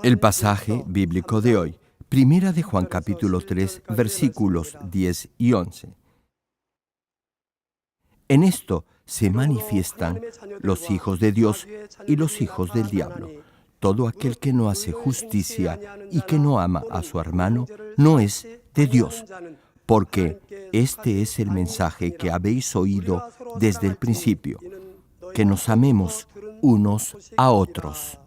El pasaje bíblico de hoy, Primera de Juan capítulo 3, versículos 10 y 11. En esto se manifiestan los hijos de Dios y los hijos del diablo. Todo aquel que no hace justicia y que no ama a su hermano no es de Dios, porque este es el mensaje que habéis oído desde el principio, que nos amemos unos a otros.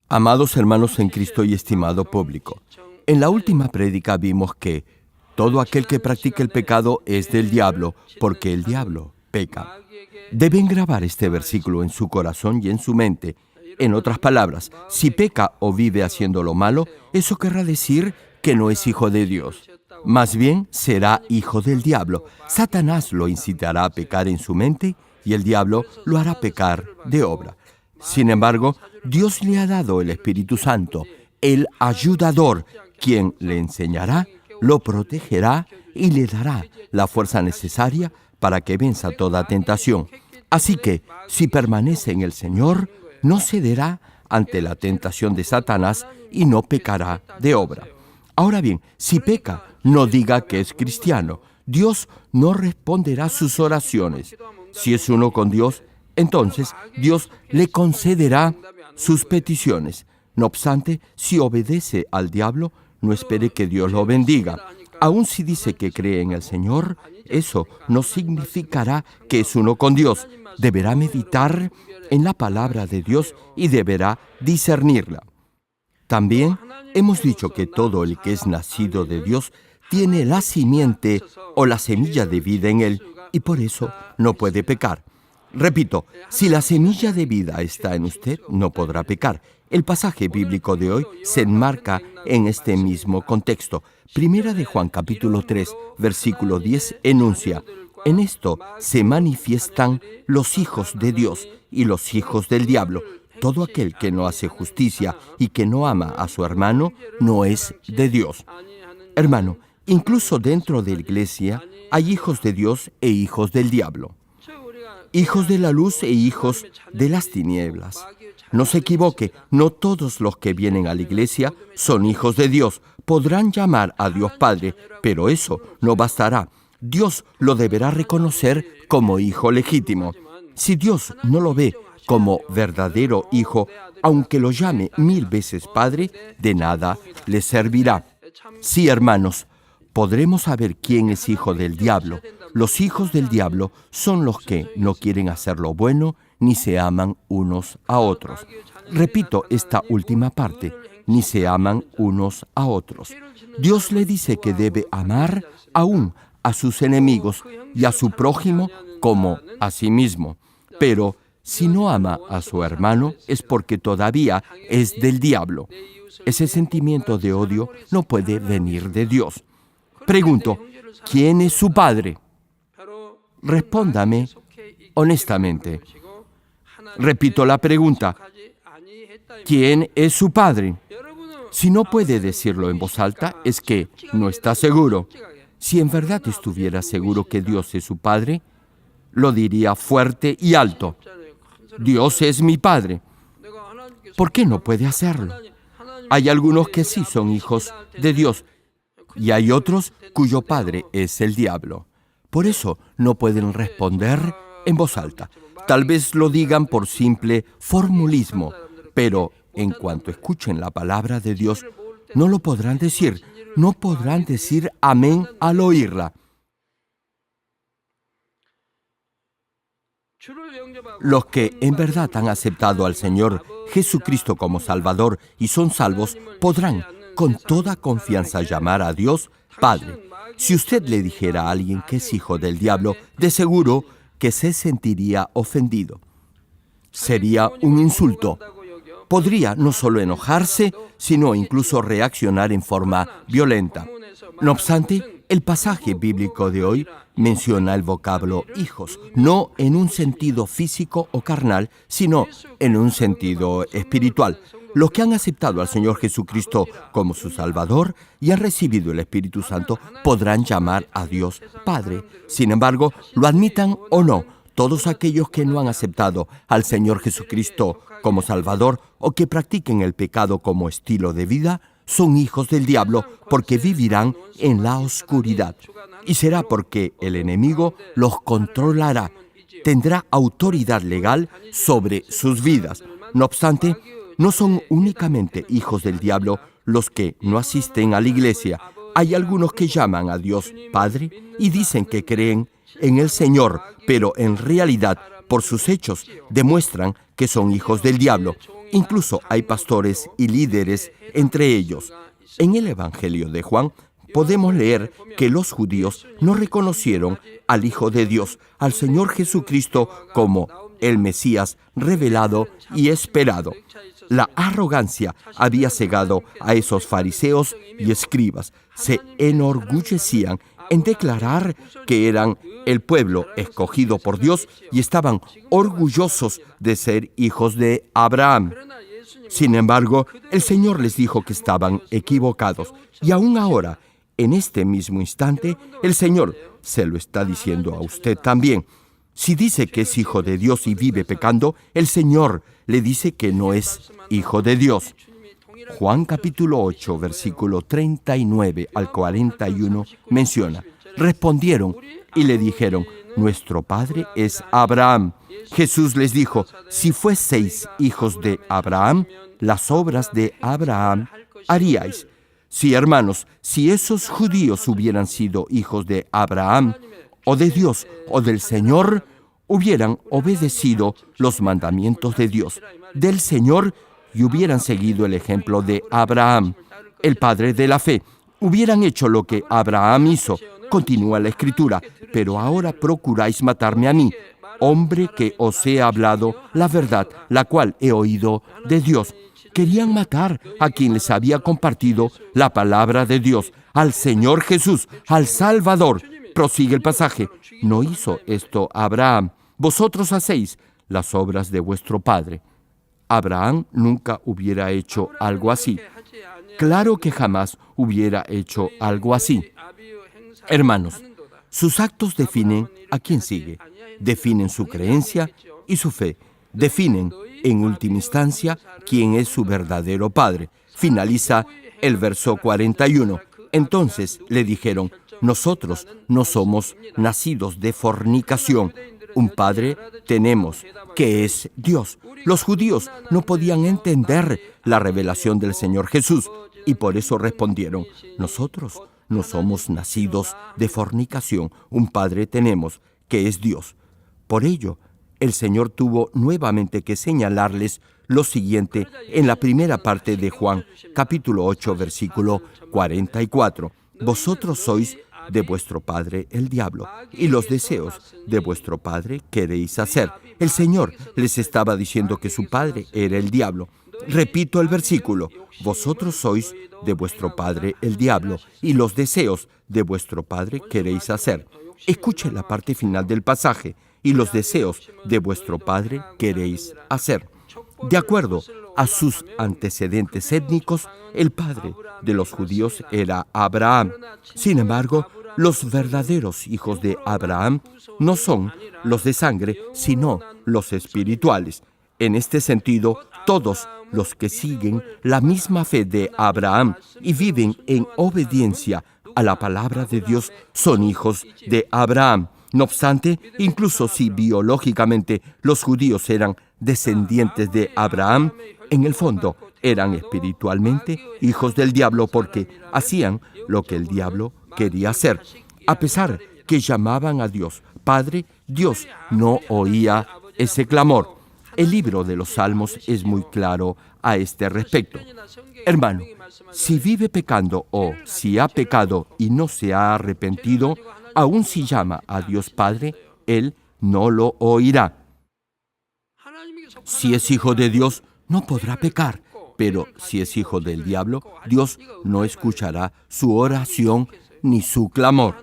Amados hermanos en Cristo y estimado público, en la última prédica vimos que todo aquel que practica el pecado es del diablo, porque el diablo peca. Deben grabar este versículo en su corazón y en su mente. En otras palabras, si peca o vive haciendo lo malo, eso querrá decir que no es hijo de Dios. Más bien, será hijo del diablo. Satanás lo incitará a pecar en su mente y el diablo lo hará pecar de obra. Sin embargo, Dios le ha dado el Espíritu Santo, el ayudador, quien le enseñará, lo protegerá y le dará la fuerza necesaria para que venza toda tentación. Así que, si permanece en el Señor, no cederá ante la tentación de Satanás y no pecará de obra. Ahora bien, si peca, no diga que es cristiano. Dios no responderá sus oraciones. Si es uno con Dios, entonces Dios le concederá sus peticiones. No obstante, si obedece al diablo, no espere que Dios lo bendiga. Aun si dice que cree en el Señor, eso no significará que es uno con Dios. Deberá meditar en la palabra de Dios y deberá discernirla. También hemos dicho que todo el que es nacido de Dios tiene la simiente o la semilla de vida en él y por eso no puede pecar. Repito, si la semilla de vida está en usted, no podrá pecar. El pasaje bíblico de hoy se enmarca en este mismo contexto. Primera de Juan capítulo 3, versículo 10 enuncia: en esto se manifiestan los hijos de Dios y los hijos del diablo. Todo aquel que no hace justicia y que no ama a su hermano no es de Dios. Hermano, incluso dentro de la iglesia hay hijos de Dios e hijos del diablo. Hijos de la luz e hijos de las tinieblas. No se equivoque, no todos los que vienen a la iglesia son hijos de Dios. Podrán llamar a Dios Padre, pero eso no bastará. Dios lo deberá reconocer como hijo legítimo. Si Dios no lo ve como verdadero hijo, aunque lo llame 1000 veces Padre, de nada le servirá. Sí, hermanos, podremos saber quién es hijo del diablo. Los hijos del diablo son los que no quieren hacer lo bueno ni se aman unos a otros. Repito esta última parte, ni se aman unos a otros. Dios le dice que debe amar aún a sus enemigos y a su prójimo como a sí mismo. Pero si no ama a su hermano es porque todavía es del diablo. Ese sentimiento de odio no puede venir de Dios. Pregunto, ¿quién es su padre? Respóndame honestamente. Repito la pregunta, ¿quién es su padre? Si no puede decirlo en voz alta, es que no está seguro. Si en verdad estuviera seguro que Dios es su padre, lo diría fuerte y alto. Dios es mi padre. ¿Por qué no puede hacerlo? Hay algunos que sí son hijos de Dios y hay otros cuyo padre es el diablo. Por eso no pueden responder en voz alta. Tal vez lo digan por simple formulismo, pero en cuanto escuchen la palabra de Dios, no lo podrán decir. No podrán decir amén al oírla. Los que en verdad han aceptado al Señor Jesucristo como Salvador y son salvos, podrán con toda confianza llamar a Dios Padre. Si usted le dijera a alguien que es hijo del diablo, de seguro que se sentiría ofendido. Sería un insulto. Podría no solo enojarse, sino incluso reaccionar en forma violenta. No obstante, el pasaje bíblico de hoy menciona el vocablo hijos, no en un sentido físico o carnal, sino en un sentido espiritual. Los que han aceptado al Señor Jesucristo como su Salvador y han recibido el Espíritu Santo podrán llamar a Dios Padre. Sin embargo, lo admitan o no, Todos aquellos que no han aceptado al Señor Jesucristo como Salvador o que practiquen el pecado como estilo de vida, son hijos del diablo porque vivirán en la oscuridad. Y será porque el enemigo los controlará, tendrá autoridad legal sobre sus vidas. No obstante, no son únicamente hijos del diablo los que no asisten a la iglesia. Hay algunos que llaman a Dios Padre y dicen que creen en el Señor, pero en realidad, por sus hechos, demuestran que son hijos del diablo. Incluso hay pastores y líderes entre ellos. En el Evangelio de Juan podemos leer que los judíos no reconocieron al Hijo de Dios, al Señor Jesucristo, como el Mesías revelado y esperado. La arrogancia había cegado a esos fariseos y escribas. Se enorgullecían en declarar que eran el pueblo escogido por Dios y estaban orgullosos de ser hijos de Abraham. Sin embargo, el Señor les dijo que estaban equivocados. Y aún ahora, en este mismo instante, el Señor se lo está diciendo a usted también. Si dice que es hijo de Dios y vive pecando, el Señor le dice que no es hijo de Dios. Juan capítulo 8, versículo 39 al 41 menciona: respondieron y le dijeron: nuestro padre es Abraham. Jesús les dijo: si fueseis hijos de Abraham, las obras de Abraham haríais. Sí, hermanos, si esos judíos hubieran sido hijos de Abraham, o de Dios, o del Señor, hubieran obedecido los mandamientos de Dios, del Señor, y hubieran seguido el ejemplo de Abraham, el padre de la fe. Hubieran hecho lo que Abraham hizo. Continúa la Escritura: pero ahora procuráis matarme a mí, hombre que os he hablado la verdad, la cual he oído de Dios. Querían matar a quien les había compartido la palabra de Dios, al Señor Jesús, al Salvador. Prosigue el pasaje: no hizo esto Abraham. Vosotros hacéis las obras de vuestro padre. Abraham nunca hubiera hecho algo así. Claro que jamás hubiera hecho algo así. Hermanos, sus actos definen a quién sigue, definen su creencia y su fe, definen, en última instancia, quién es su verdadero padre. Finaliza el verso 41. Entonces le dijeron: nosotros no somos nacidos de fornicación. Un padre tenemos, que es Dios. Los judíos no podían entender la revelación del Señor Jesús y por eso respondieron: nosotros no somos nacidos de fornicación. Un padre tenemos, que es Dios. Por ello, el Señor tuvo nuevamente que señalarles lo siguiente en la primera parte de Juan, capítulo 8, versículo 44. Vosotros sois de vuestro padre el diablo, y los deseos de vuestro padre queréis hacer. El Señor les estaba diciendo que su padre era el diablo. Repito el versículo: vosotros sois de vuestro padre el diablo, y los deseos de vuestro padre queréis hacer. Escuche la parte final del pasaje: y los deseos de vuestro padre queréis hacer. De acuerdo a sus antecedentes étnicos, el padre de los judíos era Abraham. Sin embargo, los verdaderos hijos de Abraham no son los de sangre, sino los espirituales. En este sentido, todos los que siguen la misma fe de Abraham y viven en obediencia a la palabra de Dios son hijos de Abraham. No obstante, incluso si biológicamente los judíos eran descendientes de Abraham, en el fondo eran espiritualmente hijos del diablo porque hacían lo que el diablo quería hacer. A pesar que llamaban a Dios Padre, Dios no oía ese clamor. El libro de los Salmos es muy claro a este respecto. Hermano, si vive pecando o si ha pecado y no se ha arrepentido, aun si llama a Dios Padre, Él no lo oirá. Si es hijo de Dios, no podrá pecar, pero si es hijo del diablo, Dios no escuchará su oración ni su clamor.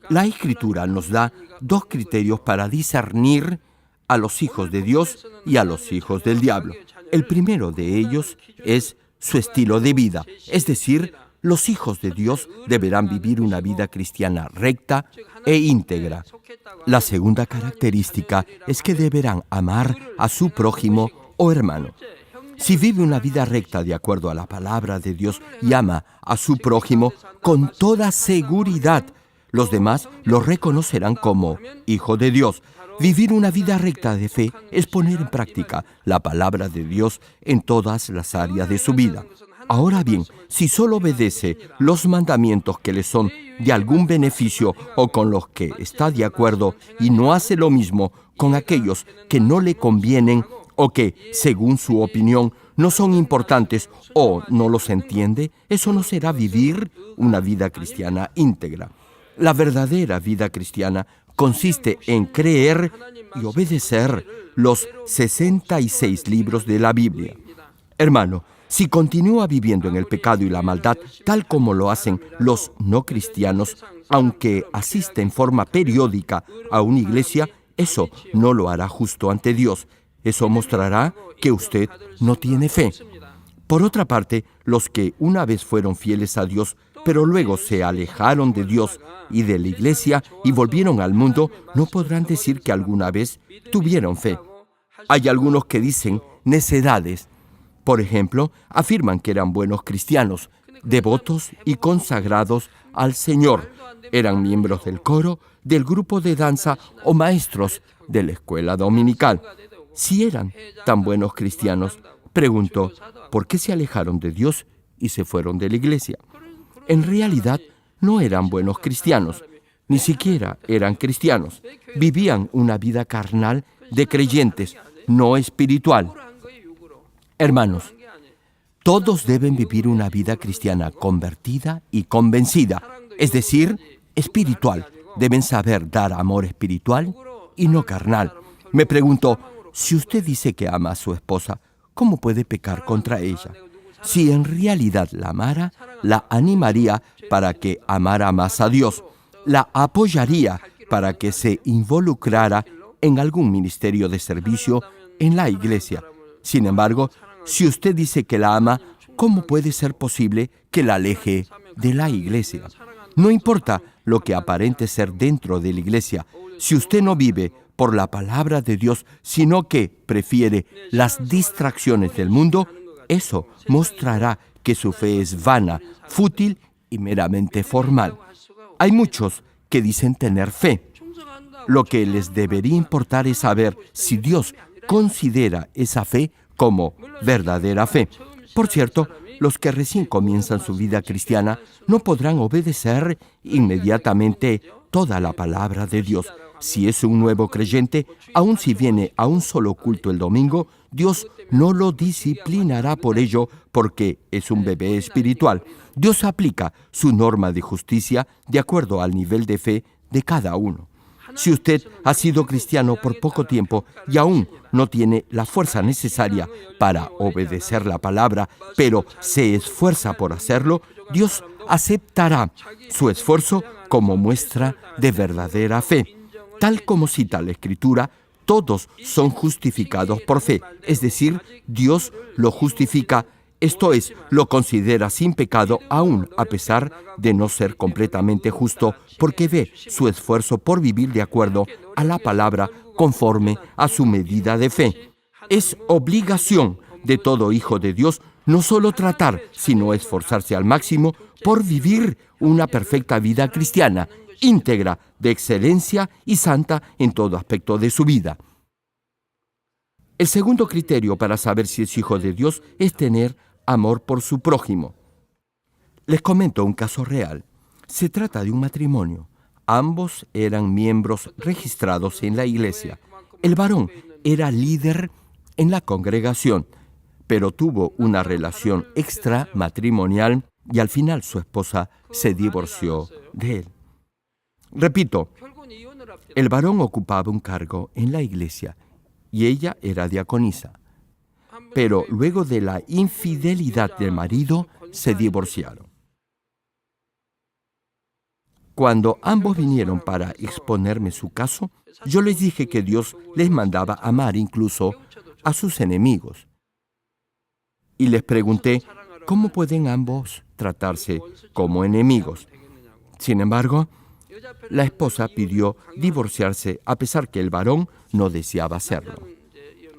La Escritura nos da dos criterios para discernir a los hijos de Dios y a los hijos del diablo. El primero de ellos es su estilo de vida, es decir, Los hijos de Dios deberán vivir una vida cristiana recta e íntegra. La segunda característica es que deberán amar a su prójimo o hermano. Si vive una vida recta de acuerdo a la palabra de Dios y ama a su prójimo, con toda seguridad, los demás lo reconocerán como hijo de Dios. Vivir una vida recta de fe es poner en práctica la palabra de Dios en todas las áreas de su vida. Ahora bien, si solo obedece los mandamientos que le son de algún beneficio o con los que está de acuerdo y no hace lo mismo con aquellos que no le convienen o que, según su opinión, no son importantes o no los entiende, eso no será vivir una vida cristiana íntegra. La verdadera vida cristiana consiste en creer y obedecer los 66 libros de la Biblia. Hermano, si continúa viviendo en el pecado y la maldad, tal como lo hacen los no cristianos, aunque asiste en forma periódica a una iglesia, eso no lo hará justo ante Dios. Eso mostrará que usted no tiene fe. Por otra parte, los que una vez fueron fieles a Dios, pero luego se alejaron de Dios y de la iglesia y volvieron al mundo, no podrán decir que alguna vez tuvieron fe. Hay algunos que dicen necedades. Por ejemplo, afirman que eran buenos cristianos, devotos y consagrados al Señor. Eran miembros del coro, del grupo de danza o maestros de la escuela dominical. Si eran tan buenos cristianos, pregunto, ¿por qué se alejaron de Dios y se fueron de la iglesia? En realidad, no eran buenos cristianos, ni siquiera eran cristianos. Vivían una vida carnal de creyentes, no espiritual. Hermanos, todos deben vivir una vida cristiana convertida y convencida, es decir, espiritual. Deben saber dar amor espiritual y no carnal. Me pregunto, si usted dice que ama a su esposa, ¿cómo puede pecar contra ella? Si en realidad la amara, la animaría para que amara más a Dios, la apoyaría para que se involucrara en algún ministerio de servicio en la iglesia. Sin embargo, si usted dice que la ama, ¿cómo puede ser posible que la aleje de la iglesia? No importa lo que aparente ser dentro de la iglesia, si usted no vive por la palabra de Dios, sino que prefiere las distracciones del mundo, eso mostrará que su fe es vana, fútil y meramente formal. Hay muchos que dicen tener fe. Lo que les debería importar es saber si Dios considera esa fe como verdadera fe. Por cierto, los que recién comienzan su vida cristiana no podrán obedecer inmediatamente toda la palabra de Dios. Si es un nuevo creyente, aun si viene a un solo culto el domingo, Dios no lo disciplinará por ello porque es un bebé espiritual. Dios aplica su norma de justicia de acuerdo al nivel de fe de cada uno. Si usted ha sido cristiano por poco tiempo y aún no tiene la fuerza necesaria para obedecer la palabra, pero se esfuerza por hacerlo, Dios aceptará su esfuerzo como muestra de verdadera fe. Tal como cita la Escritura, todos son justificados por fe, es decir, Dios lo justifica, esto es, lo considera sin pecado aún a pesar de no ser completamente justo, porque ve su esfuerzo por vivir de acuerdo a la palabra conforme a su medida de fe. Es obligación de todo hijo de Dios no solo tratar, sino esforzarse al máximo por vivir una perfecta vida cristiana, íntegra, de excelencia y santa en todo aspecto de su vida. El segundo criterio para saber si es hijo de Dios es tener amor por su prójimo. Les comento un caso real. Se trata de un matrimonio. Ambos eran miembros registrados en la iglesia. El varón era líder en la congregación, pero tuvo una relación extramatrimonial y al final su esposa se divorció de él. Repito, el varón ocupaba un cargo en la iglesia y ella era diaconisa. Pero luego de la infidelidad del marido, se divorciaron. Cuando ambos vinieron para exponerme su caso, yo les dije que Dios les mandaba amar incluso a sus enemigos. Y les pregunté, ¿cómo pueden ambos tratarse como enemigos? Sin embargo, la esposa pidió divorciarse a pesar que el varón no deseaba hacerlo.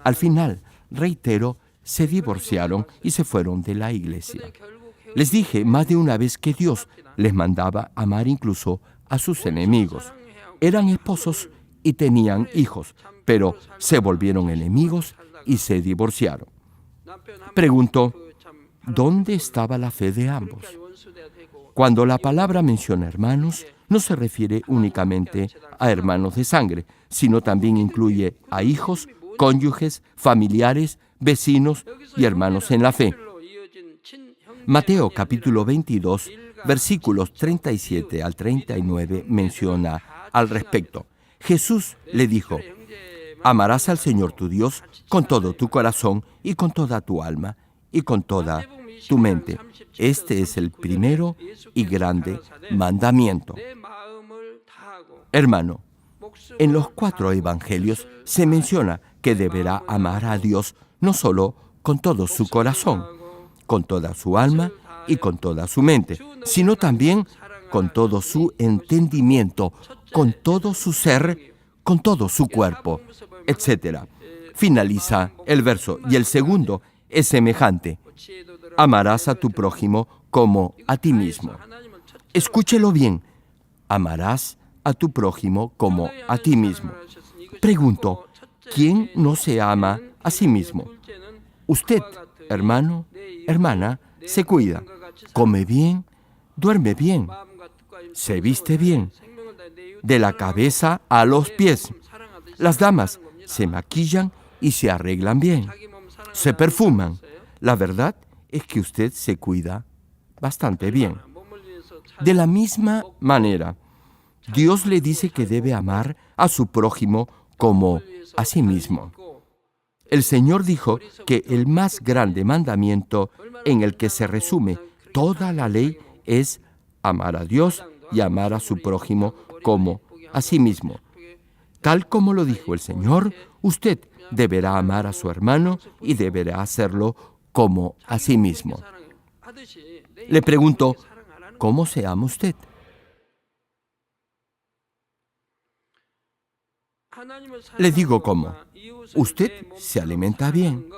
Al final, reitero, se divorciaron y se fueron de la iglesia. Les dije más de una vez que Dios les mandaba amar incluso a sus enemigos. Eran esposos y tenían hijos, pero se volvieron enemigos y se divorciaron. Pregunto, ¿dónde estaba la fe de ambos? Cuando la palabra menciona hermanos, no se refiere únicamente a hermanos de sangre, sino también incluye a hijos, cónyuges, familiares, vecinos y hermanos en la fe. Mateo capítulo 22, versículos 37 al 39 menciona al respecto. Jesús le dijo, amarás al Señor tu Dios con todo tu corazón y con toda tu alma y con toda tu mente. Este es el primero y grande mandamiento. Hermano, en los 4 evangelios se menciona que deberá amar a Dios no solo con todo su corazón, con toda su alma y con toda su mente, sino también con todo su entendimiento, con todo su ser, con todo su cuerpo, etc. Finaliza el verso y el segundo es semejante. Amarás a tu prójimo como a ti mismo. Escúchelo bien. Amarás a tu prójimo como a ti mismo. Pregunto, ¿quién no se ama a sí mismo? Usted, hermano, hermana, se cuida, come bien, duerme bien, se viste bien, de la cabeza a los pies. Las damas se maquillan y se arreglan bien, se perfuman. La verdad es que usted se cuida bastante bien. De la misma manera, Dios le dice que debe amar a su prójimo como a sí mismo. El Señor dijo que el más grande mandamiento en el que se resume toda la ley es amar a Dios y amar a su prójimo como a sí mismo. Tal como lo dijo el Señor, usted deberá amar a su hermano y deberá hacerlo como a sí mismo. Le pregunto, ¿cómo se ama usted? Le digo cómo. Usted se alimenta bien.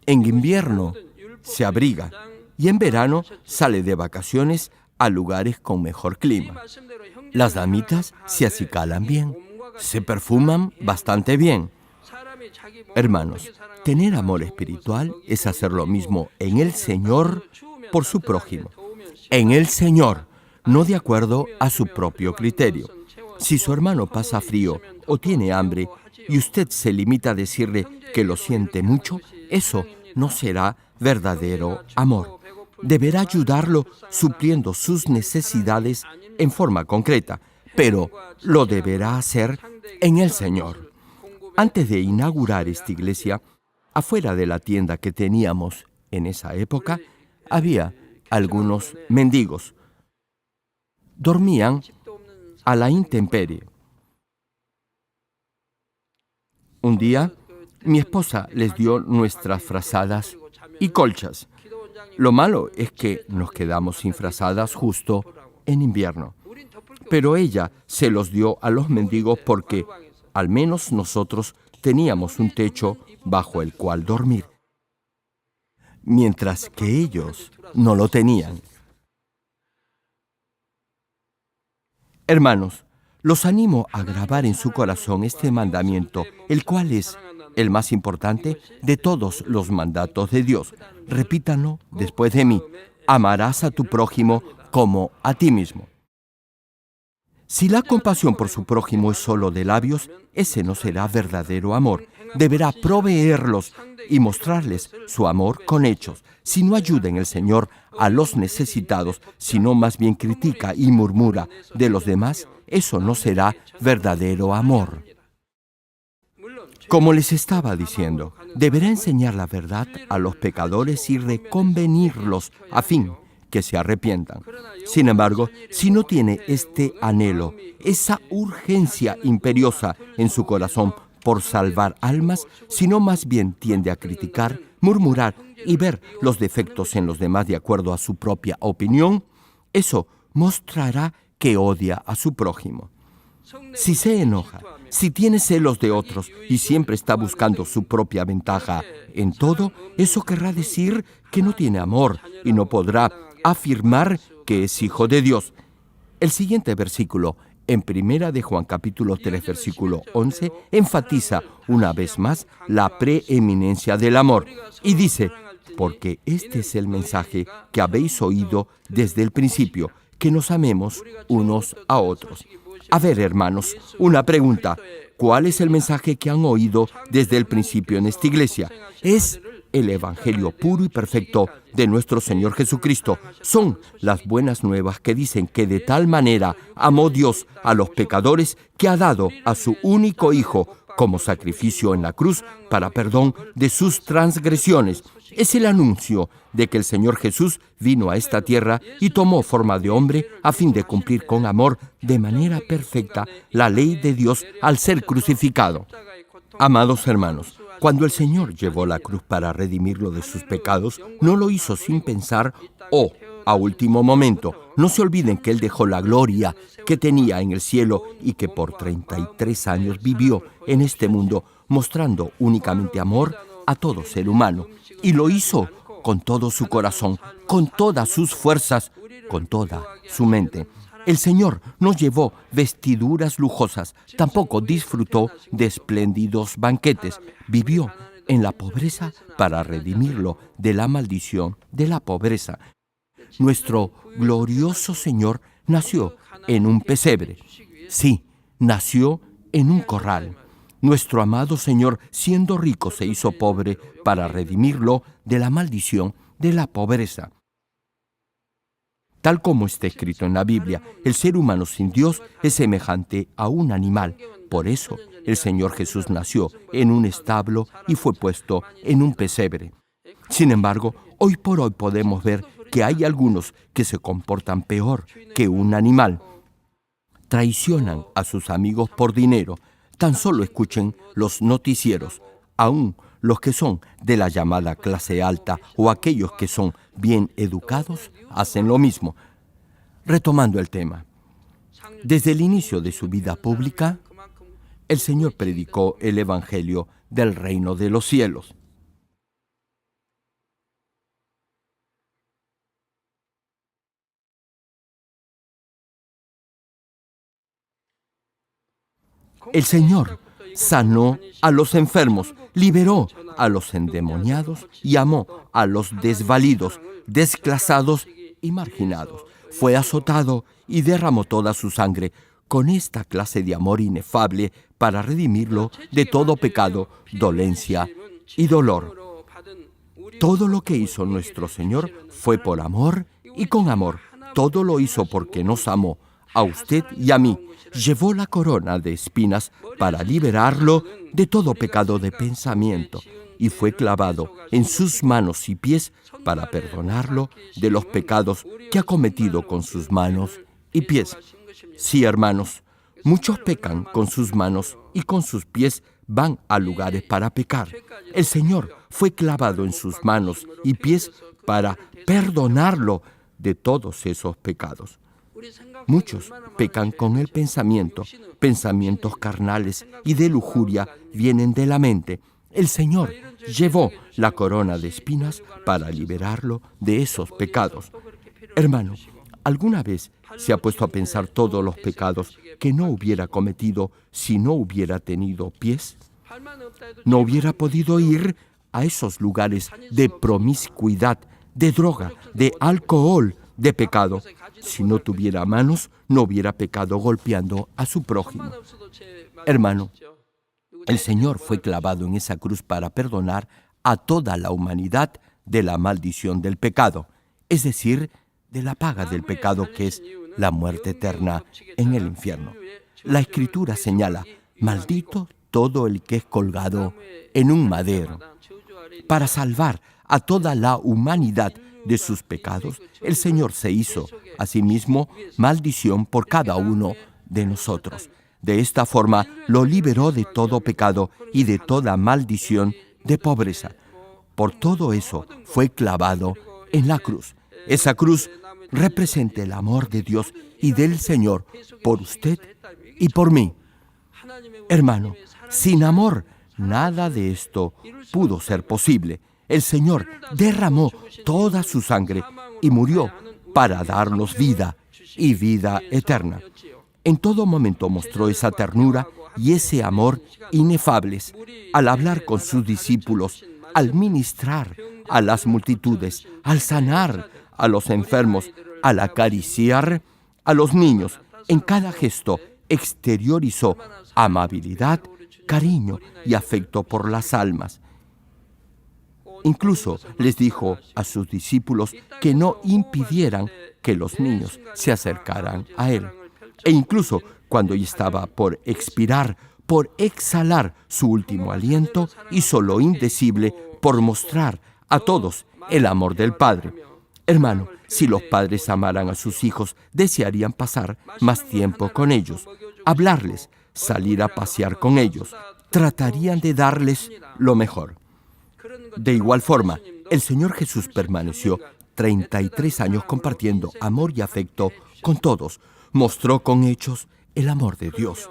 En invierno se abriga y en verano sale de vacaciones a lugares con mejor clima. Las damitas se acicalan bien, se perfuman bastante bien. Hermanos, tener amor espiritual es hacer lo mismo en el Señor por su prójimo. En el Señor, no de acuerdo a su propio criterio. Si su hermano pasa frío o tiene hambre y usted se limita a decirle que lo siente mucho, eso no será verdadero amor. Deberá ayudarlo supliendo sus necesidades en forma concreta, pero lo deberá hacer en el Señor. Antes de inaugurar esta iglesia, afuera de la tienda que teníamos en esa época, había algunos mendigos. Dormían a la intemperie. Un día, mi esposa les dio nuestras frazadas y colchas. Lo malo es que nos quedamos sin frazadas justo en invierno. Pero ella se los dio a los mendigos porque al menos nosotros teníamos un techo bajo el cual dormir, mientras que ellos no lo tenían. Hermanos, los animo a grabar en su corazón este mandamiento, el cual es el más importante de todos los mandatos de Dios. Repítanlo después de mí. Amarás a tu prójimo como a ti mismo. Si la compasión por su prójimo es solo de labios, ese no será verdadero amor. Deberá proveerlos y mostrarles su amor con hechos. Si no ayuda en el Señor a los necesitados, sino más bien critica y murmura de los demás, eso no será verdadero amor. Como les estaba diciendo, deberá enseñar la verdad a los pecadores y reconvenirlos a fin que se arrepientan. Sin embargo, si no tiene este anhelo, esa urgencia imperiosa en su corazón por salvar almas, sino más bien tiende a criticar, murmurar y ver los defectos en los demás de acuerdo a su propia opinión, eso mostrará que odia a su prójimo. Si se enoja, si tiene celos de otros y siempre está buscando su propia ventaja en todo, eso querrá decir que no tiene amor y no podrá afirmar que es hijo de Dios. El siguiente versículo, en 1 de Juan capítulo 3, versículo 11, enfatiza una vez más la preeminencia del amor y dice: porque este es el mensaje que habéis oído desde el principio, que nos amemos unos a otros. A ver, hermanos, una pregunta. ¿Cuál es el mensaje que han oído desde el principio en esta iglesia? Es el Evangelio puro y perfecto de nuestro Señor Jesucristo. Son las buenas nuevas que dicen que de tal manera amó Dios a los pecadores que ha dado a su único Hijo como sacrificio en la cruz para perdón de sus transgresiones. Es el anuncio de que el Señor Jesús vino a esta tierra y tomó forma de hombre a fin de cumplir con amor de manera perfecta la ley de Dios al ser crucificado. Amados hermanos, cuando el Señor llevó la cruz para redimirlo de sus pecados, no lo hizo sin pensar o a último momento. No se olviden que Él dejó la gloria que tenía en el cielo y que por 33 años vivió en este mundo, mostrando únicamente amor a todo ser humano. Y lo hizo con todo su corazón, con todas sus fuerzas, con toda su mente. El Señor no llevó vestiduras lujosas, tampoco disfrutó de espléndidos banquetes. Vivió en la pobreza para redimirlo de la maldición de la pobreza. Nuestro glorioso Señor nació en un pesebre. Sí, nació en un corral. Nuestro amado Señor, siendo rico, se hizo pobre para redimirlo de la maldición de la pobreza. Tal como está escrito en la Biblia, el ser humano sin Dios es semejante a un animal. Por eso, el Señor Jesús nació en un establo y fue puesto en un pesebre. Sin embargo, hoy por hoy podemos ver que hay algunos que se comportan peor que un animal. Traicionan a sus amigos por dinero. Tan solo escuchen los noticieros, aún los que son de la llamada clase alta o aquellos que son bien educados, hacen lo mismo. Retomando el tema, desde el inicio de su vida pública, el Señor predicó el Evangelio del reino de los cielos. El Señor sanó a los enfermos, liberó a los endemoniados y amó a los desvalidos, desclasados y marginados. Fue azotado y derramó toda su sangre con esta clase de amor inefable para redimirlo de todo pecado, dolencia y dolor. Todo lo que hizo nuestro Señor fue por amor y con amor. Todo lo hizo porque nos amó a usted y a mí. Llevó la corona de espinas para liberarlo de todo pecado de pensamiento y fue clavado en sus manos y pies para perdonarlo de los pecados que ha cometido con sus manos y pies. Sí, hermanos, muchos pecan con sus manos y con sus pies van a lugares para pecar. El Señor fue clavado en sus manos y pies para perdonarlo de todos esos pecados. Muchos pecan con el pensamiento. Pensamientos carnales y de lujuria vienen de la mente. El Señor llevó la corona de espinas para liberarlo de esos pecados. Hermano, ¿alguna vez se ha puesto a pensar todos los pecados que no hubiera cometido si no hubiera tenido pies? No hubiera podido ir a esos lugares de promiscuidad, de droga, de alcohol, de pecado. Si no tuviera manos, no hubiera pecado golpeando a su prójimo. Hermano, el Señor fue clavado en esa cruz para perdonar a toda la humanidad de la maldición del pecado, es decir, de la paga del pecado que es la muerte eterna en el infierno. La Escritura señala: maldito todo el que es colgado en un madero. Para salvar a toda la humanidad de sus pecados, el Señor se hizo a sí mismo maldición por cada uno de nosotros. De esta forma lo liberó de todo pecado y de toda maldición de pobreza. Por todo eso fue clavado en la cruz. Esa cruz representa el amor de Dios y del Señor por usted y por mí. Hermano, sin amor, nada de esto pudo ser posible. El Señor derramó toda su sangre y murió para darnos vida y vida eterna. En todo momento mostró esa ternura y ese amor inefables al hablar con sus discípulos, al ministrar a las multitudes, al sanar a los enfermos, al acariciar a los niños. En cada gesto exteriorizó amabilidad, cariño y afecto por las almas. Incluso les dijo a sus discípulos que no impidieran que los niños se acercaran a él. E incluso cuando ya estaba por expirar, por exhalar su último aliento, hizo lo indecible por mostrar a todos el amor del Padre. Hermano, si los padres amaran a sus hijos, desearían pasar más tiempo con ellos, hablarles, salir a pasear con ellos. Tratarían de darles lo mejor. De igual forma, el Señor Jesús permaneció 33 años compartiendo amor y afecto con todos. Mostró con hechos el amor de Dios.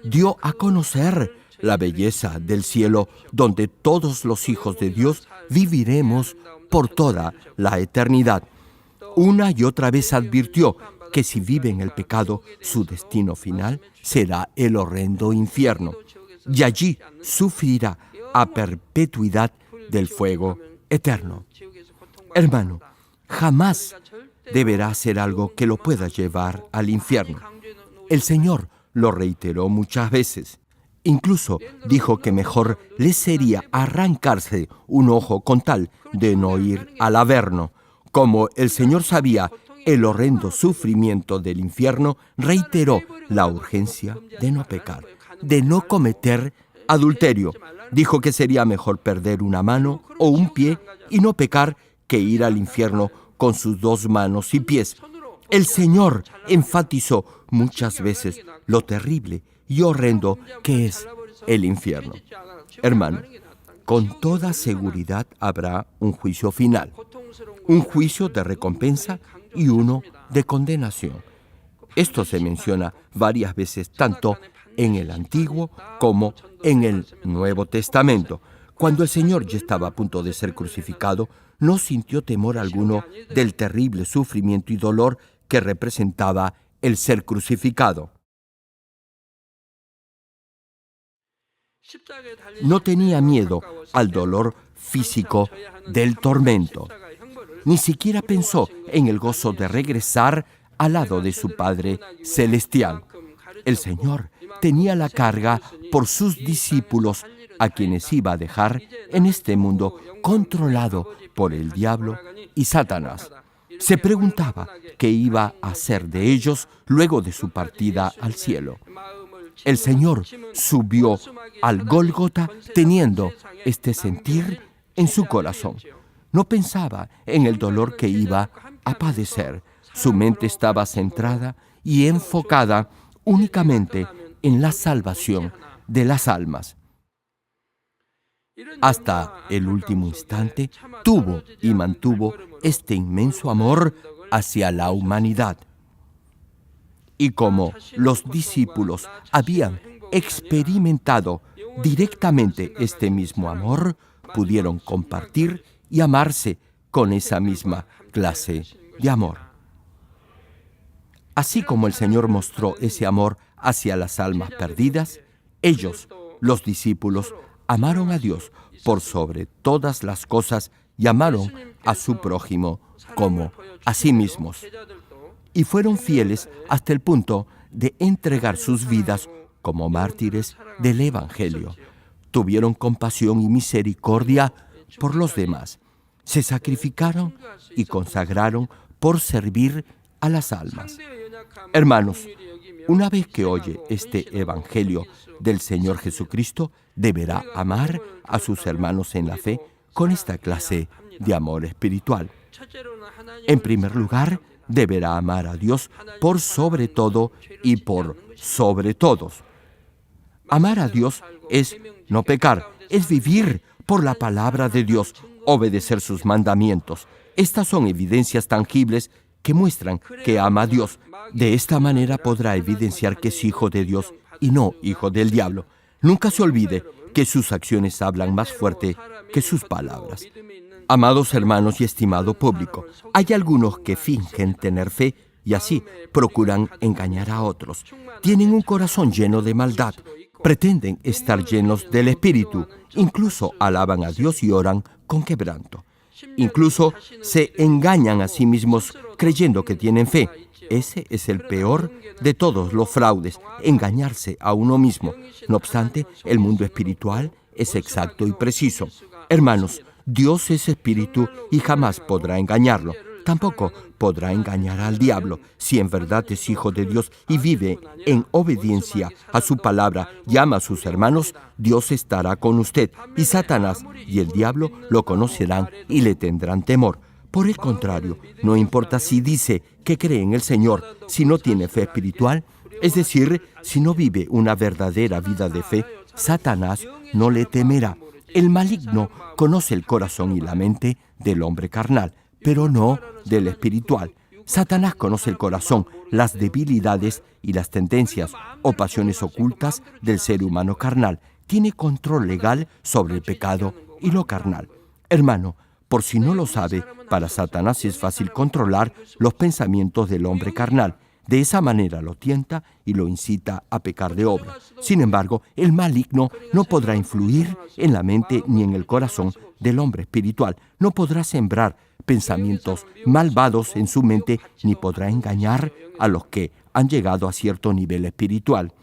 Dio a conocer la belleza del cielo, donde todos los hijos de Dios viviremos por toda la eternidad. Una y otra vez advirtió que si vive en el pecado, su destino final será el horrendo infierno, y allí sufrirá a perpetuidad del fuego eterno. Hermano, jamás deberá hacer algo que lo pueda llevar al infierno. El Señor lo reiteró muchas veces. Incluso dijo que mejor le sería arrancarse un ojo con tal de no ir al averno. Como el Señor sabía el horrendo sufrimiento del infierno, reiteró la urgencia de no pecar, de no cometer adulterio. Dijo que sería mejor perder una mano o un pie y no pecar que ir al infierno con sus 2 manos y pies. El Señor enfatizó muchas veces lo terrible y horrendo que es el infierno. Hermano, con toda seguridad habrá un juicio final, un juicio de recompensa y uno de condenación. Esto se menciona varias veces tanto en el Antiguo como en el Nuevo Testamento. Cuando el Señor ya estaba a punto de ser crucificado, no sintió temor alguno del terrible sufrimiento y dolor que representaba el ser crucificado. No tenía miedo al dolor físico del tormento. Ni siquiera pensó en el gozo de regresar al lado de su Padre Celestial. El Señor tenía la carga por sus discípulos, a quienes iba a dejar en este mundo controlado por el diablo y Satanás. Se preguntaba qué iba a hacer de ellos luego de su partida al cielo. El Señor subió al Gólgota teniendo este sentir en su corazón. No pensaba en el dolor que iba a padecer. Su mente estaba centrada y enfocada únicamente en la salvación de las almas. Hasta el último instante tuvo y mantuvo este inmenso amor hacia la humanidad. Y como los discípulos habían experimentado directamente este mismo amor, pudieron compartir y amarse con esa misma clase de amor. Así como el Señor mostró ese amor hacia las almas perdidas, ellos, los discípulos, amaron a Dios por sobre todas las cosas y amaron a su prójimo como a sí mismos. Y fueron fieles hasta el punto de entregar sus vidas como mártires del Evangelio. Tuvieron compasión y misericordia por los demás. Se sacrificaron y consagraron por servir a las almas. Hermanos, una vez que oye este Evangelio del Señor Jesucristo, deberá amar a sus hermanos en la fe con esta clase de amor espiritual. En primer lugar, deberá amar a Dios por sobre todo y por sobre todos. Amar a Dios es no pecar, es vivir por la palabra de Dios, obedecer sus mandamientos. Estas son evidencias tangibles que muestran que ama a Dios. De esta manera podrá evidenciar que es hijo de Dios y no hijo del diablo. Nunca se olvide que sus acciones hablan más fuerte que sus palabras. Amados hermanos y estimado público, hay algunos que fingen tener fe y así procuran engañar a otros. Tienen un corazón lleno de maldad, pretenden estar llenos del Espíritu, incluso alaban a Dios y oran con quebranto. Incluso se engañan a sí mismos creyendo que tienen fe. Ese es el peor de todos los fraudes, engañarse a uno mismo. No obstante, el mundo espiritual es exacto y preciso. Hermanos, Dios es espíritu y jamás podrá engañarlo. Tampoco podrá engañar al diablo. Si en verdad es hijo de Dios y vive en obediencia a su palabra y ama a sus hermanos, Dios estará con usted, y Satanás y el diablo lo conocerán y le tendrán temor. Por el contrario, no importa si dice que cree en el Señor, si no tiene fe espiritual, es decir, si no vive una verdadera vida de fe, Satanás no le temerá. El maligno conoce el corazón y la mente del hombre carnal, pero no del espiritual. Satanás conoce el corazón, las debilidades y las tendencias o pasiones ocultas del ser humano carnal. Tiene control legal sobre el pecado y lo carnal. Hermano, por si no lo sabe, para Satanás es fácil controlar los pensamientos del hombre carnal. De esa manera lo tienta y lo incita a pecar de obra. Sin embargo, el maligno no podrá influir en la mente ni en el corazón del hombre espiritual. No podrá sembrar pensamientos malvados en su mente, ni podrá engañar a los que han llegado a cierto nivel espiritual.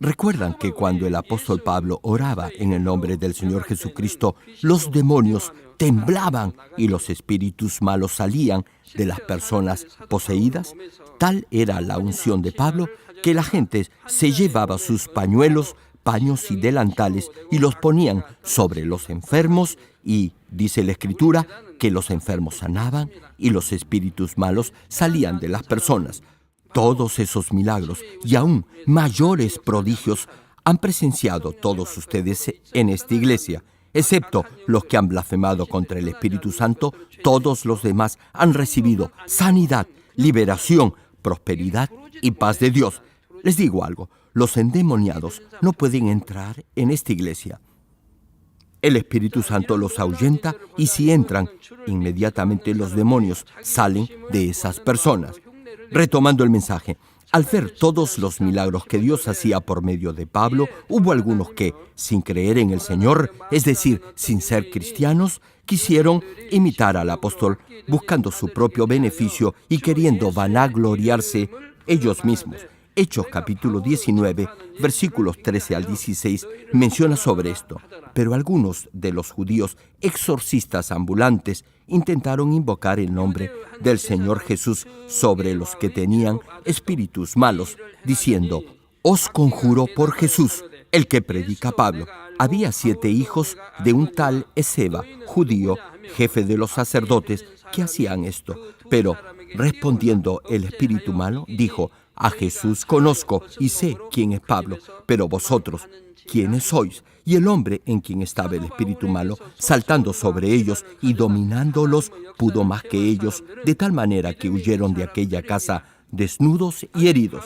¿Recuerdan que cuando el apóstol Pablo oraba en el nombre del Señor Jesucristo, los demonios temblaban y los espíritus malos salían de las personas poseídas? Tal era la unción de Pablo que la gente se llevaba sus pañuelos, paños y delantales y los ponían sobre los enfermos y, dice la Escritura, que los enfermos sanaban y los espíritus malos salían de las personas. Todos esos milagros y aún mayores prodigios han presenciado todos ustedes en esta iglesia. Excepto los que han blasfemado contra el Espíritu Santo, todos los demás han recibido sanidad, liberación, prosperidad y paz de Dios. Les digo algo, los endemoniados no pueden entrar en esta iglesia. El Espíritu Santo los ahuyenta y si entran, inmediatamente los demonios salen de esas personas. Retomando el mensaje, al ver todos los milagros que Dios hacía por medio de Pablo, hubo algunos que, sin creer en el Señor, es decir, sin ser cristianos, quisieron imitar al apóstol, buscando su propio beneficio y queriendo vanagloriarse ellos mismos. Hechos capítulo 19, versículos 13 al 16, menciona sobre esto. Pero algunos de los judíos exorcistas ambulantes intentaron invocar el nombre del Señor Jesús sobre los que tenían espíritus malos, diciendo: «Os conjuro por Jesús, el que predica Pablo». Había 7 hijos de un tal Esceva, judío, jefe de los sacerdotes, que hacían esto. Pero, respondiendo el espíritu malo, dijo: «A Jesús conozco y sé quién es Pablo, pero vosotros, ¿quiénes sois?». Y el hombre en quien estaba el espíritu malo, saltando sobre ellos y dominándolos, pudo más que ellos, de tal manera que huyeron de aquella casa desnudos y heridos.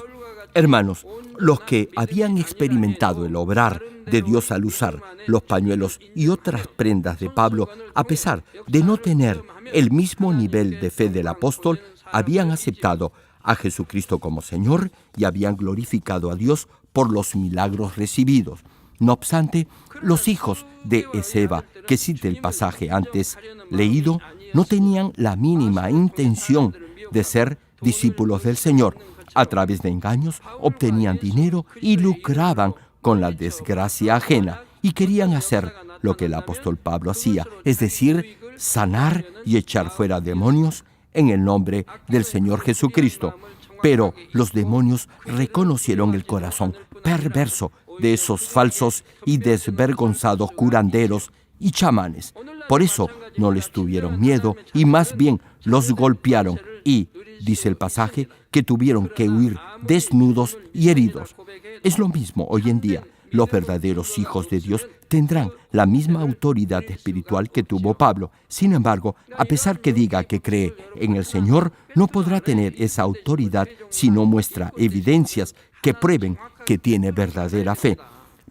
Hermanos, los que habían experimentado el obrar de Dios al usar los pañuelos y otras prendas de Pablo, a pesar de no tener el mismo nivel de fe del apóstol, habían aceptado a Jesucristo como Señor y habían glorificado a Dios por los milagros recibidos. No obstante, los hijos de Esceva, que cita el pasaje antes leído, no tenían la mínima intención de ser discípulos del Señor. A través de engaños obtenían dinero y lucraban con la desgracia ajena y querían hacer lo que el apóstol Pablo hacía, es decir, sanar y echar fuera demonios en el nombre del Señor Jesucristo. Pero los demonios reconocieron el corazón perverso de esos falsos y desvergonzados curanderos y chamanes. Por eso no les tuvieron miedo y más bien los golpearon y, dice el pasaje, que tuvieron que huir desnudos y heridos. Es lo mismo hoy en día. Los verdaderos hijos de Dios tendrán la misma autoridad espiritual que tuvo Pablo. Sin embargo, a pesar que diga que cree en el Señor, no podrá tener esa autoridad si no muestra evidencias que prueben que tiene verdadera fe.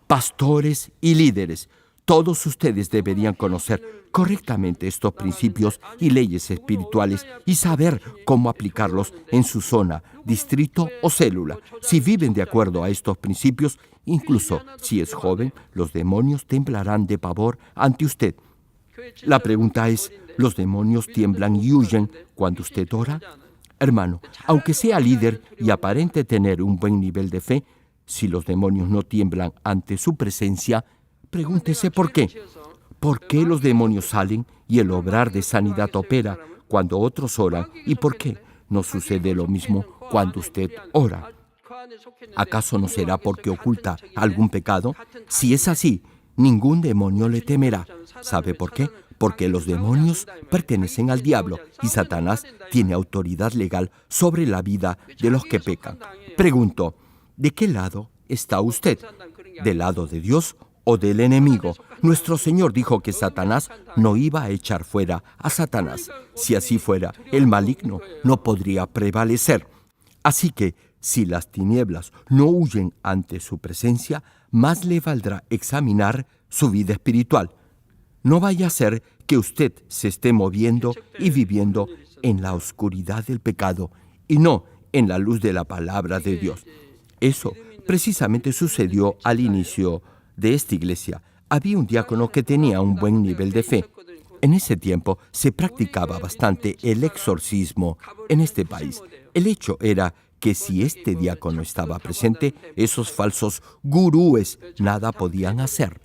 Pastores y líderes, todos ustedes deberían conocer correctamente estos principios y leyes espirituales y saber cómo aplicarlos en su zona, distrito o célula. Si viven de acuerdo a estos principios, incluso si es joven, los demonios temblarán de pavor ante usted. La pregunta es, ¿los demonios tiemblan y huyen cuando usted ora? Hermano, aunque sea líder y aparente tener un buen nivel de fe, si los demonios no tiemblan ante su presencia, pregúntese por qué. ¿Por qué los demonios salen y el obrar de sanidad opera cuando otros oran? ¿Y por qué no sucede lo mismo cuando usted ora? ¿Acaso no será porque oculta algún pecado? Si es así, ningún demonio le temerá. ¿Sabe por qué? Porque los demonios pertenecen al diablo y Satanás tiene autoridad legal sobre la vida de los que pecan. Pregunto, ¿de qué lado está usted? ¿Del lado de Dios o del enemigo? Nuestro Señor dijo que Satanás no iba a echar fuera a Satanás. Si así fuera, el maligno no podría prevalecer. Así que, si las tinieblas no huyen ante su presencia, más le valdrá examinar su vida espiritual. No vaya a ser que usted se esté moviendo y viviendo en la oscuridad del pecado y no en la luz de la palabra de Dios. Eso precisamente sucedió al inicio de esta iglesia. Había un diácono que tenía un buen nivel de fe. En ese tiempo se practicaba bastante el exorcismo en este país. El hecho era que si este diácono estaba presente, esos falsos gurúes nada podían hacer.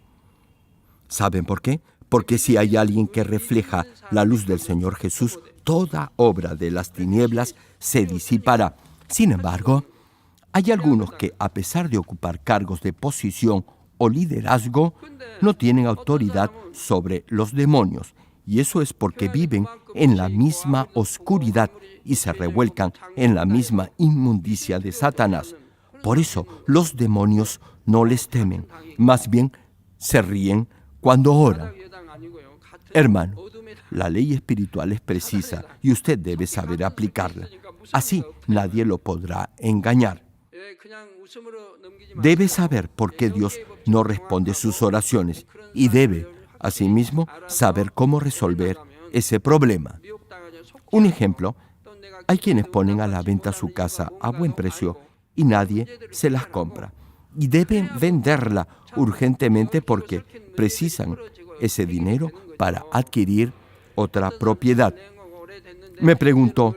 ¿Saben por qué? Porque si hay alguien que refleja la luz del Señor Jesús, toda obra de las tinieblas se disipará. Sin embargo, hay algunos que, a pesar de ocupar cargos de posición o liderazgo, no tienen autoridad sobre los demonios. Y eso es porque viven en la misma oscuridad y se revuelcan en la misma inmundicia de Satanás. Por eso los demonios no les temen, más bien se ríen cuando oran. Hermano, la ley espiritual es precisa y usted debe saber aplicarla. Así nadie lo podrá engañar. Debe saber por qué Dios no responde sus oraciones y debe, asimismo, saber cómo resolver ese problema. Un ejemplo, hay quienes ponen a la venta su casa a buen precio y nadie se las compra. Y deben venderla urgentemente porque precisan ese dinero para adquirir otra propiedad. Me pregunto,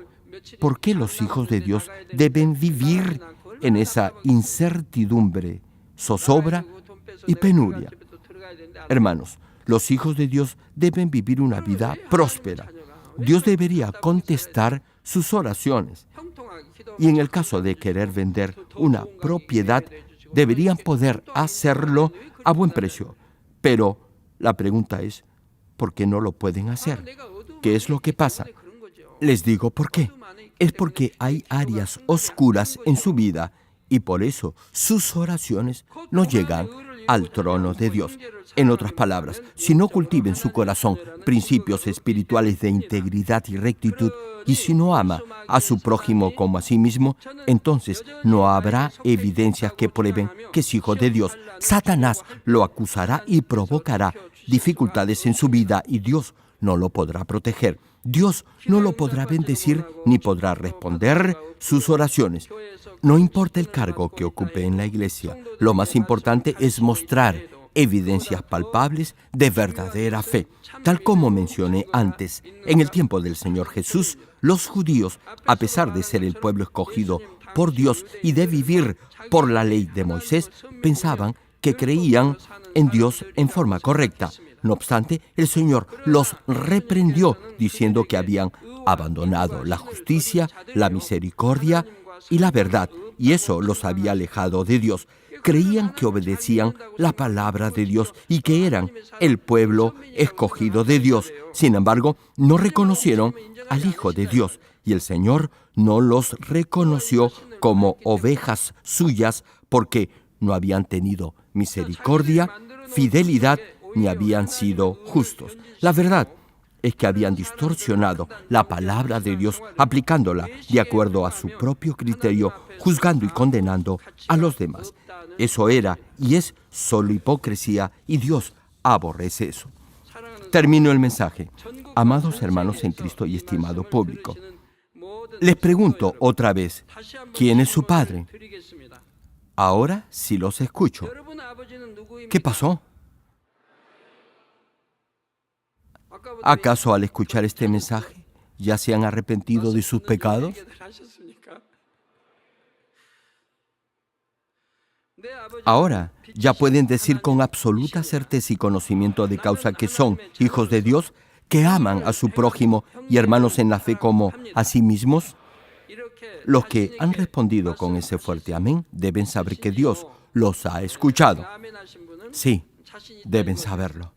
¿por qué los hijos de Dios deben vivir en esa incertidumbre, zozobra y penuria? Hermanos, los hijos de Dios deben vivir una vida próspera. Dios debería contestar sus oraciones. Y en el caso de querer vender una propiedad, deberían poder hacerlo a buen precio. Pero la pregunta es, ¿por qué no lo pueden hacer? ¿Qué es lo que pasa? Les digo por qué. Es porque hay áreas oscuras en su vida y por eso sus oraciones no llegan al trono de Dios. En otras palabras, si no cultiva en su corazón principios espirituales de integridad y rectitud, y si no ama a su prójimo como a sí mismo, entonces no habrá evidencias que prueben que es hijo de Dios. Satanás lo acusará y provocará dificultades en su vida y Dios no lo podrá proteger. Dios no lo podrá bendecir ni podrá responder sus oraciones. No importa el cargo que ocupe en la iglesia, lo más importante es mostrar evidencias palpables de verdadera fe. Tal como mencioné antes, en el tiempo del Señor Jesús, los judíos, a pesar de ser el pueblo escogido por Dios y de vivir por la ley de Moisés, pensaban que creían en Dios en forma correcta. No obstante, el Señor los reprendió diciendo que habían abandonado la justicia, la misericordia y la verdad, y eso los había alejado de Dios. Creían que obedecían la palabra de Dios y que eran el pueblo escogido de Dios. Sin embargo, no reconocieron al Hijo de Dios y el Señor no los reconoció como ovejas suyas porque no habían tenido misericordia, fidelidad, ni habían sido justos. La verdad es que habían distorsionado la palabra de Dios aplicándola de acuerdo a su propio criterio, juzgando y condenando a los demás. Eso era y es solo hipocresía y Dios aborrece eso. Termino el mensaje. Amados hermanos en Cristo y estimado público, les pregunto otra vez, ¿quién es su padre? Ahora sí los escucho. ¿Qué pasó? ¿Acaso al escuchar este mensaje ya se han arrepentido de sus pecados? Ahora ya pueden decir con absoluta certeza y conocimiento de causa que son hijos de Dios, que aman a su prójimo y hermanos en la fe como a sí mismos. Los que han respondido con ese fuerte amén deben saber que Dios los ha escuchado. Sí, deben saberlo.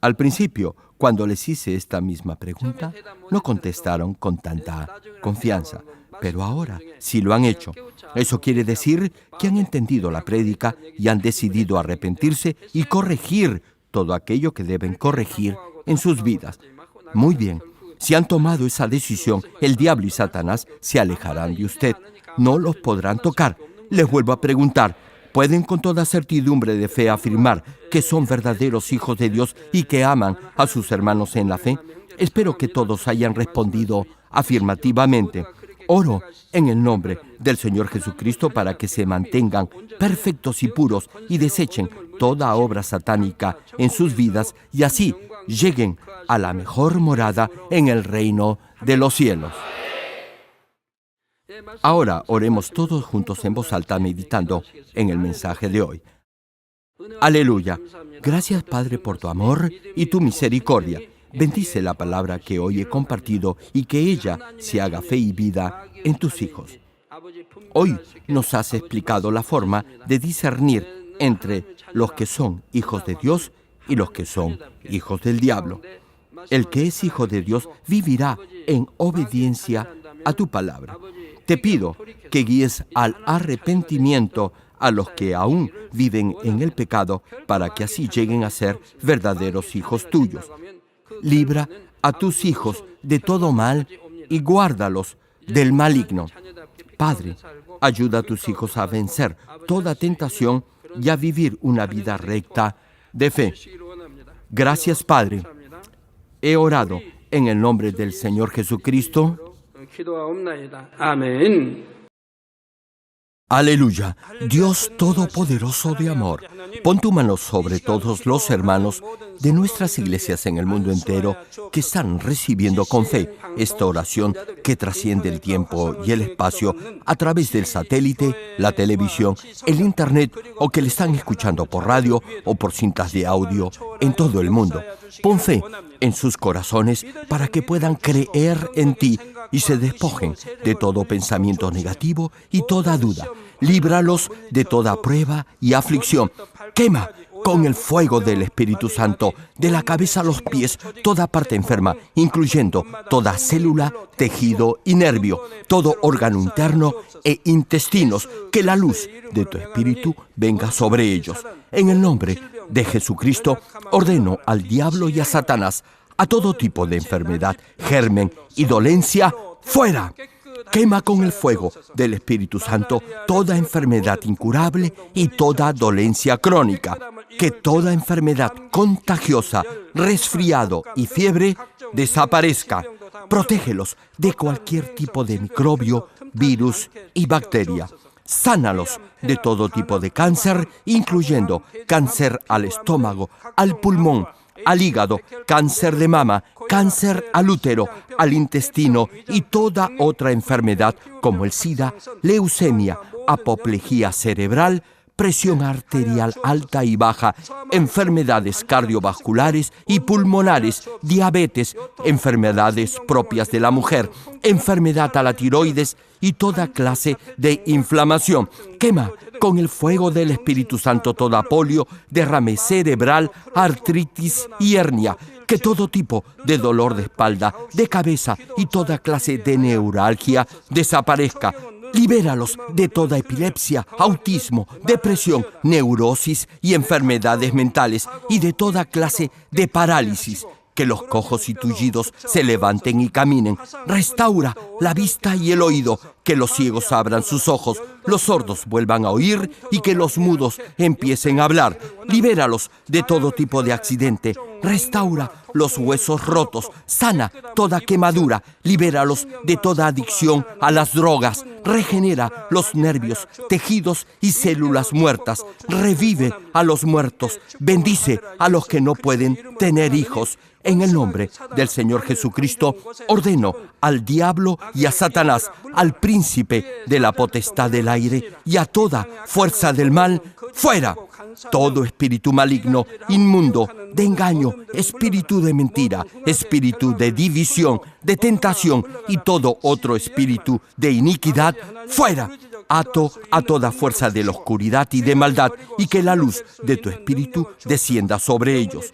Al principio, cuando les hice esta misma pregunta, no contestaron con tanta confianza, pero ahora sí lo han hecho. Eso quiere decir que han entendido la prédica y han decidido arrepentirse y corregir todo aquello que deben corregir en sus vidas. Muy bien, si han tomado esa decisión, el diablo y Satanás se alejarán de usted. No los podrán tocar. Les vuelvo a preguntar, ¿pueden con toda certidumbre de fe afirmar que son verdaderos hijos de Dios y que aman a sus hermanos en la fe? Espero que todos hayan respondido afirmativamente. Oro en el nombre del Señor Jesucristo para que se mantengan perfectos y puros y desechen toda obra satánica en sus vidas y así lleguen a la mejor morada en el reino de los cielos. Ahora oremos todos juntos en voz alta meditando en el mensaje de hoy. Aleluya. Gracias, Padre, por tu amor y tu misericordia. Bendice la palabra que hoy he compartido y que ella se haga fe y vida en tus hijos. Hoy nos has explicado la forma de discernir entre los que son hijos de Dios y los que son hijos del diablo. El que es hijo de Dios vivirá en obediencia a tu palabra. Te pido que guíes al arrepentimiento a los que aún viven en el pecado para que así lleguen a ser verdaderos hijos tuyos. Libra a tus hijos de todo mal y guárdalos del maligno. Padre, ayuda a tus hijos a vencer toda tentación y a vivir una vida recta de fe. Gracias, Padre. He orado en el nombre del Señor Jesucristo. Amén. Aleluya, Dios Todopoderoso de amor, pon tu mano sobre todos los hermanos de nuestras iglesias en el mundo entero que están recibiendo con fe esta oración que trasciende el tiempo y el espacio a través del satélite, la televisión, el internet o que le están escuchando por radio o por cintas de audio en todo el mundo. Pon fe en sus corazones para que puedan creer en ti y se despojen de todo pensamiento negativo y toda duda. Líbralos de toda prueba y aflicción. Quema con el fuego del Espíritu Santo, de la cabeza a los pies, toda parte enferma, incluyendo toda célula, tejido y nervio, todo órgano interno e intestinos. Que la luz de tu Espíritu venga sobre ellos. En el nombre de Jesucristo, ordeno al diablo y a Satanás, a todo tipo de enfermedad, germen y dolencia, ¡fuera! Quema con el fuego del Espíritu Santo toda enfermedad incurable y toda dolencia crónica. Que toda enfermedad contagiosa, resfriado y fiebre desaparezca. Protégelos de cualquier tipo de microbio, virus y bacteria. Sánalos de todo tipo de cáncer, incluyendo cáncer al estómago, al pulmón, al hígado, cáncer de mama, cáncer al útero, al intestino y toda otra enfermedad como el SIDA, leucemia, apoplejía cerebral, presión arterial alta y baja, enfermedades cardiovasculares y pulmonares, diabetes, enfermedades propias de la mujer, enfermedad a la tiroides y toda clase de inflamación. Quema con el fuego del Espíritu Santo toda polio, derrame cerebral, artritis y hernia. Que todo tipo de dolor de espalda, de cabeza y toda clase de neuralgia desaparezca. Libéralos de toda epilepsia, autismo, depresión, neurosis y enfermedades mentales y de toda clase de parálisis. Que los cojos y tullidos se levanten y caminen. Restaura la vista y el oído. Que los ciegos abran sus ojos, los sordos vuelvan a oír y que los mudos empiecen a hablar. Libéralos de todo tipo de accidente. Restaura los huesos rotos. Sana toda quemadura. Libéralos de toda adicción a las drogas. Regenera los nervios, tejidos y células muertas. Revive a los muertos. Bendice a los que no pueden tener hijos. En el nombre del Señor Jesucristo, ordeno al diablo y a Satanás, al príncipe de la potestad del aire y a toda fuerza del mal, fuera. Todo espíritu maligno, inmundo, de engaño, espíritu de mentira, espíritu de división, de tentación y todo otro espíritu de iniquidad, fuera. Ato a toda fuerza de la oscuridad y de maldad, y que la luz de tu espíritu descienda sobre ellos.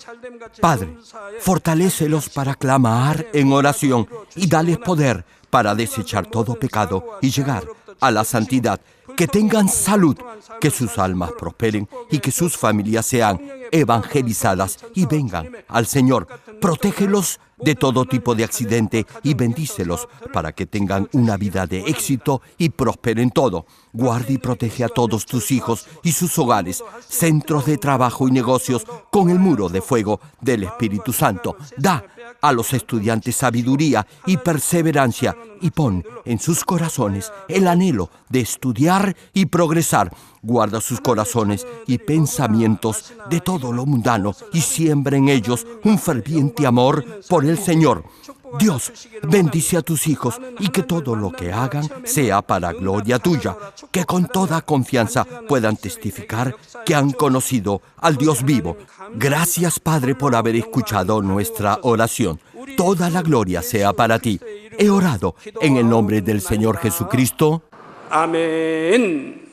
Padre, fortalécelos para clamar en oración y dales poder para desechar todo pecado y llegar a la santidad. Que tengan salud, que sus almas prosperen y que sus familias sean evangelizadas y vengan al Señor. Protégelos de todo tipo de accidente y bendícelos para que tengan una vida de éxito y prosperen todo. Guarda y protege a todos tus hijos y sus hogares, centros de trabajo y negocios con el muro de fuego del Espíritu Santo. Da a los estudiantes sabiduría y perseverancia y pon en sus corazones el anhelo de estudiar y progresar. Guarda sus corazones y pensamientos de todo lo mundano y siembra en ellos un ferviente amor por el Señor. Dios, bendice a tus hijos y que todo lo que hagan sea para gloria tuya, que con toda confianza puedan testificar que han conocido al Dios vivo. Gracias, Padre, por haber escuchado nuestra oración. Toda la gloria sea para ti. He orado en el nombre del Señor Jesucristo. Amén.